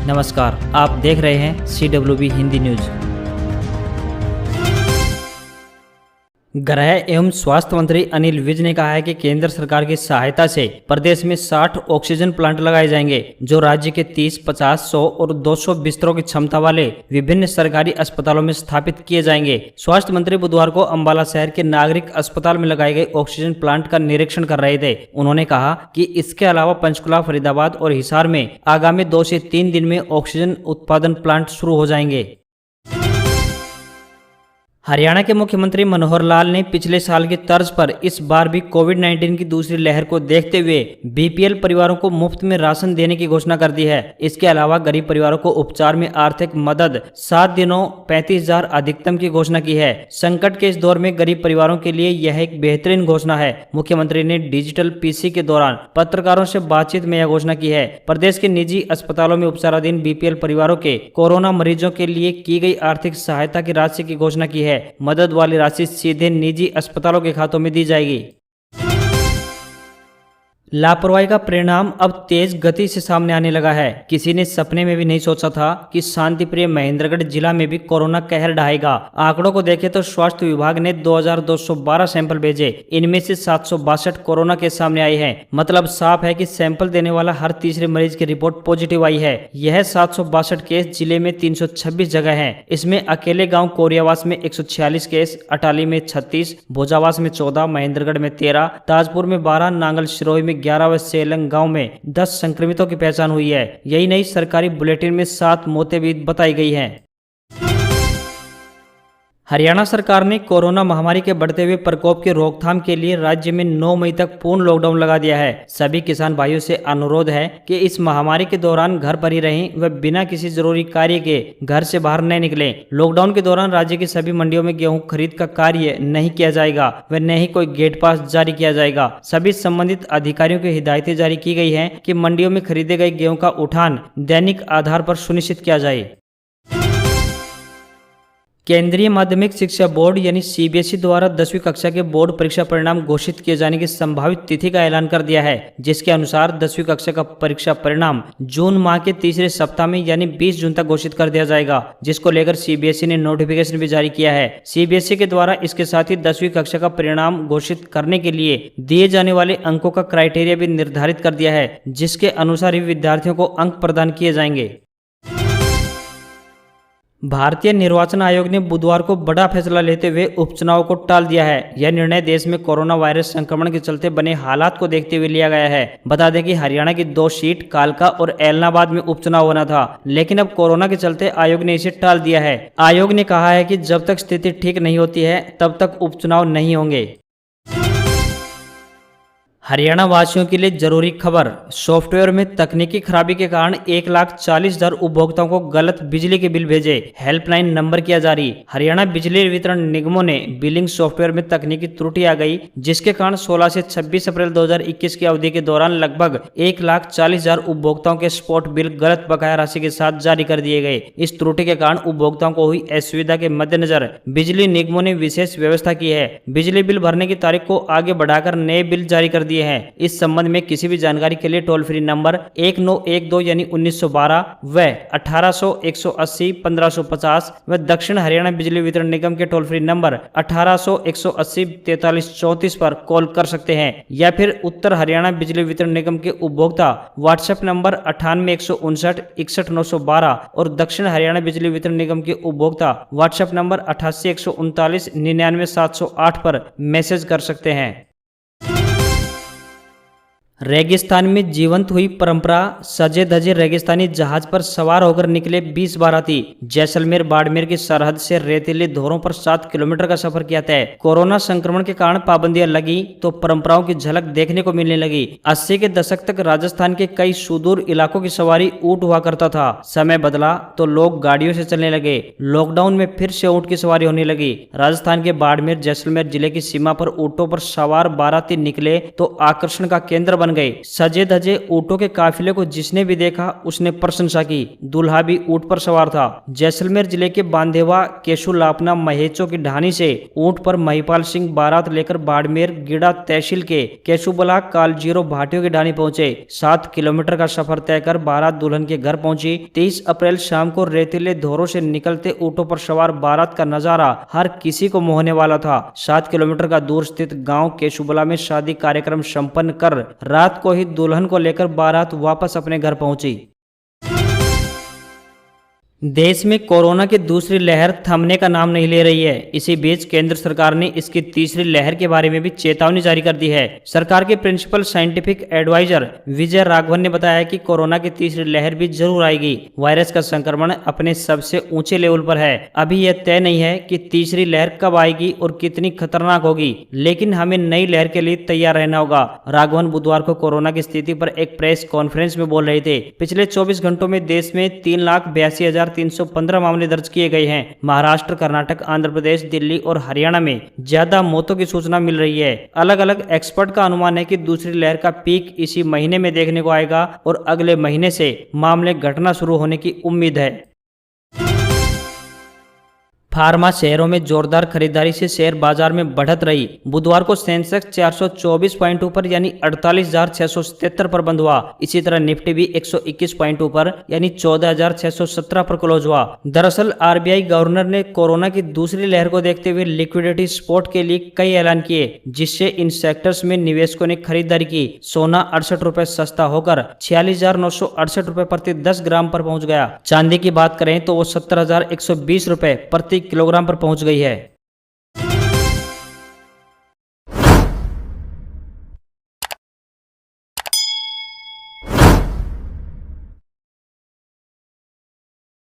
नमस्कार, आप देख रहे हैं CWB हिंदी न्यूज। गृह एवं स्वास्थ्य मंत्री अनिल विज ने कहा है कि केंद्र सरकार की सहायता से प्रदेश में 60 ऑक्सीजन प्लांट लगाए जाएंगे, जो राज्य के 30, 50, 100 और 200 बिस्तरों की क्षमता वाले विभिन्न सरकारी अस्पतालों में स्थापित किए जाएंगे। स्वास्थ्य मंत्री बुधवार को अंबाला शहर के नागरिक अस्पताल में लगाए गए ऑक्सीजन प्लांट का निरीक्षण कर रहे थे। उन्होंने कहा कि इसके अलावा पंचकुला, फरीदाबाद और हिसार में आगामी 2 से 3 दिन में ऑक्सीजन उत्पादन प्लांट शुरू हो जाएंगे। हरियाणा के मुख्यमंत्री मनोहर लाल ने पिछले साल की तर्ज पर इस बार भी कोविड-19 की दूसरी लहर को देखते हुए BPL परिवारों को मुफ्त में राशन देने की घोषणा कर दी है। इसके अलावा गरीब परिवारों को उपचार में आर्थिक मदद 7 दिनों 35,000 अधिकतम की घोषणा की है। संकट के इस दौर में गरीब परिवारों के लिए यह एक बेहतरीन घोषणा है। मुख्यमंत्री ने डिजिटल PC के दौरान पत्रकारों से बातचीत में यह घोषणा की है। प्रदेश के निजी अस्पतालों में उपचाराधीन BPL परिवारों के कोरोना मरीजों के लिए की गई आर्थिक सहायता की राशि की घोषणा की है। मदद वाली राशि सीधे निजी अस्पतालों के खातों में दी जाएगी। लापरवाही का परिणाम अब तेज गति से सामने आने लगा है। किसी ने सपने में भी नहीं सोचा था कि शांतिप्रिय महेंद्रगढ़ जिला में भी कोरोना कहर ढाएगा। आंकड़ों को देखें तो स्वास्थ्य विभाग ने 2212 सैंपल भेजे। इनमें से 762 कोरोना के सामने आए हैं। मतलब साफ है कि सैंपल देने वाला हर तीसरे मरीज की रिपोर्ट पॉजिटिव आई है। यह 762 केस जिले में 326 जगह है। इसमें अकेले गाँव कोरियावास में 146 केस, अटाली में 36, भोजावास में 14, महेंद्रगढ़ में 13, ताजपुर में 12, नांगल सिरोही में 11 व सेलंग गांव में 10 संक्रमितों की पहचान हुई है। यही नहीं, सरकारी बुलेटिन में 7 मौतें भी बताई गई हैं। हरियाणा सरकार ने कोरोना महामारी के बढ़ते हुए प्रकोप की रोकथाम के लिए राज्य में 9 मई तक पूर्ण लॉकडाउन लगा दिया है। सभी किसान भाइयों से अनुरोध है कि इस महामारी के दौरान घर पर ही रहें व बिना किसी जरूरी कार्य के घर से बाहर न निकलें। लॉकडाउन के दौरान राज्य की सभी मंडियों में गेहूं खरीद का कार्य नहीं किया जाएगा व न ही कोई गेट पास जारी किया जाएगा। सभी संबंधित अधिकारियों की हिदायतें जारी की गई है कि मंडियों में खरीदे गए गेहूं का उठान दैनिक आधार पर सुनिश्चित किया जाए। केंद्रीय माध्यमिक शिक्षा बोर्ड यानी CBSE द्वारा 10वीं कक्षा के बोर्ड परीक्षा परिणाम घोषित किए जाने की संभावित तिथि का ऐलान कर दिया है, जिसके अनुसार 10वीं कक्षा का परीक्षा परिणाम जून माह के तीसरे सप्ताह में यानी 20 जून तक घोषित कर दिया जाएगा, जिसको लेकर CBSE ने नोटिफिकेशन भी जारी किया है। CBSE के द्वारा इसके साथ ही 10वीं कक्षा का परिणाम घोषित करने के लिए दिए जाने वाले अंकों का क्राइटेरिया भी निर्धारित कर दिया है, जिसके अनुसार ही विद्यार्थियों को अंक प्रदान किए जाएंगे। भारतीय निर्वाचन आयोग ने बुधवार को बड़ा फैसला लेते हुए उपचुनाव को टाल दिया है। यह निर्णय देश में कोरोना वायरस संक्रमण के चलते बने हालात को देखते हुए लिया गया है। बता दें कि हरियाणा की 2 सीट कालका और एलनाबाद में उपचुनाव होना था, लेकिन अब कोरोना के चलते आयोग ने इसे टाल दिया है। आयोग ने कहा है कि जब तक स्थिति ठीक नहीं होती है तब तक उपचुनाव नहीं होंगे। हरियाणा वासियों के लिए जरूरी खबर। सॉफ्टवेयर में तकनीकी खराबी के कारण 1,40,000 उपभोक्ताओं को गलत बिजली के बिल भेजे। हेल्पलाइन नंबर किया जारी। हरियाणा बिजली वितरण निगमों ने बिलिंग सॉफ्टवेयर में तकनीकी त्रुटि आ गई, जिसके कारण 16 से 26 अप्रैल 2021 की अवधि के दौरान लगभग 1,40,000 उपभोक्ताओं के स्पॉट बिल गलत बकाया राशि के साथ जारी कर दिए गए। इस त्रुटि के कारण उपभोक्ताओं को हुई असुविधा के मद्देनजर बिजली निगमों ने विशेष व्यवस्था की है। बिजली बिल भरने की तारीख को आगे बढ़ाकर नए बिल जारी कर दिए हैं। इस संबंध में किसी भी जानकारी के लिए टोल फ्री नंबर 1912 यानी 1912 व 1800 180 1550 व दक्षिण हरियाणा बिजली वितरण निगम के टोल फ्री नंबर 1800 180 43 34 पर कॉल कर सकते हैं, या फिर उत्तर हरियाणा बिजली वितरण निगम के उपभोक्ता व्हाट्सएप नंबर 98 159 61 912 और दक्षिण हरियाणा बिजली वितरण निगम के उपभोक्ता व्हाट्सएप नंबर 88 139 99 708 पर मैसेज कर सकते हैं। रेगिस्तान में जीवंत हुई परंपरा। सजे धजे रेगिस्तानी जहाज पर सवार होकर निकले 20 बाराती। जैसलमेर बाड़मेर की सरहद से रेतीले धोरों पर 7 किलोमीटर का सफर किया तय। कोरोना संक्रमण के कारण पाबंदियां लगी तो परंपराओं की झलक देखने को मिलने लगी। 80 के दशक तक राजस्थान के कई सुदूर इलाकों की सवारी ऊंट हुआ करता था। समय बदला तो लोग गाड़ियों से चलने लगे। लॉकडाउन में फिर से ऊंट की सवारी होने लगी। राजस्थान के बाड़मेर जैसलमेर जिले की सीमा पर ऊंटों पर सवार बाराती निकले तो आकर्षण का केंद्र बन बन गए। सजे धजे ऊँटों के काफिले को जिसने भी देखा उसने प्रशंसा की। दूल्हा भी ऊँट पर सवार था। जैसलमेर जिले के बांदेवा केशुलापना महेचो की ढानी से ऊँट पर महिपाल सिंह बारात लेकर बाड़मेर गिड़ा तहसील के केशुबला कालजीरो भाटियों की ढानी पहुंचे। 7 किलोमीटर का सफर तय कर बारात दुल्हन के घर पहुंची। 23 अप्रैल शाम को रेतीले धोरों से निकलते ऊँटों पर सवार बारात का नजारा हर किसी को मोहने वाला था। 7 किलोमीटर का दूर स्थित गांव केशुबला में शादी कार्यक्रम संपन्न कर रात को ही दुल्हन को लेकर बारात वापस अपने घर पहुंची। देश में कोरोना की दूसरी लहर थमने का नाम नहीं ले रही है। इसी बीच केंद्र सरकार ने इसकी तीसरी लहर के बारे में भी चेतावनी जारी कर दी है। सरकार के principal scientific adviser Vijay Raghavan ने बताया कि कोरोना की तीसरी लहर भी जरूर आएगी। वायरस का संक्रमण अपने सबसे ऊंचे लेवल पर है। अभी यह तय नहीं है कि तीसरी लहर कब आएगी और कितनी खतरनाक होगी, लेकिन हमें नई लहर के लिए तैयार रहना होगा। राघवन बुधवार को कोरोना की स्थिति पर एक प्रेस कॉन्फ्रेंस में बोल रहे थे। पिछले 24 घंटों में देश में 3,82,315 मामले दर्ज किए गए हैं। महाराष्ट्र, कर्नाटक, आंध्र प्रदेश, दिल्ली और हरियाणा में ज्यादा मौतों की सूचना मिल रही है। अलग अलग एक्सपर्ट का अनुमान है कि दूसरी लहर का पीक इसी महीने में देखने को आएगा और अगले महीने से मामले घटना शुरू होने की उम्मीद है। फार्मा शेयरों में जोरदार खरीदारी से शेयर बाजार में बढ़त रही। बुधवार को सेंसेक्स 424 पॉइंट ऊपर यानी 48,677 पर बंद हुआ। इसी तरह निफ्टी भी 121 पॉइंट ऊपर यानी 14,617 पर क्लोज हुआ। दरअसल आरबीआई गवर्नर ने कोरोना की दूसरी लहर को देखते हुए लिक्विडिटी सपोर्ट के लिए कई ऐलान किए, जिससे इन सेक्टर्स में निवेशकों ने खरीदारी की। सोना 68 रुपए सस्ता होकर 46,968 रुपए प्रति 10 ग्राम पर पहुंच गया। चांदी की बात करें तो वो 70,120 रुपए प्रति किलोग्राम पर पहुंच गई है।